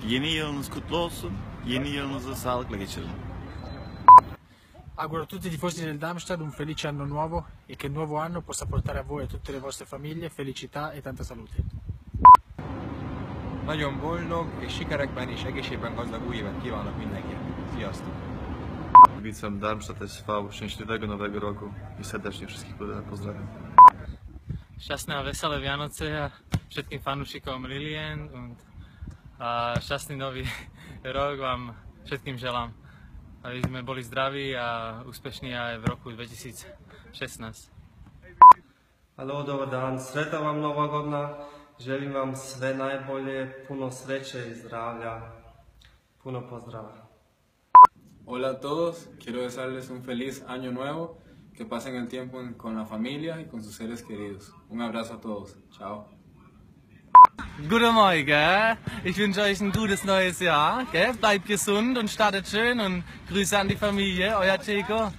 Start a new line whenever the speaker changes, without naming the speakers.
Yeni yılınız kutlu olsun. Yeni yılınızı sağlıkla geçirin.
Auguro a tutti i tifosi del Darmstadt un felice anno nuovo e che il nuovo anno possa portare a voi e a tutte le vostre famiglie felicità e tanta salute.
Nagyon boldog és sikerekben és egészségben gazdag új évet kívánok mindenkinek. Sziasztok!
Kibicom Darmstadt SV szczęśliwego nowego roku i serdecznie wszystkich pozdrawiam.
Šťastné a veselé Vianoce a všetkým fanúšikom Lilien und šťastný nový rok vám všetkým želám, aby sme boli zdraví a úspešní aj v roku 2016.
Halo, dobar dan, sretan vam Nova godina, želim vam sve najbolje, puno sreće i zdravlja, puno pozdrava.
Hola a todos, quiero desearles un feliz año nuevo, que pasen el tiempo con la familia y con sus seres queridos. Un abrazo a todos, ciao.
Guten Morgen, ich wünsche euch ein gutes neues Jahr. Bleibt gesund und startet schön und Grüße an die Familie, euer Chico.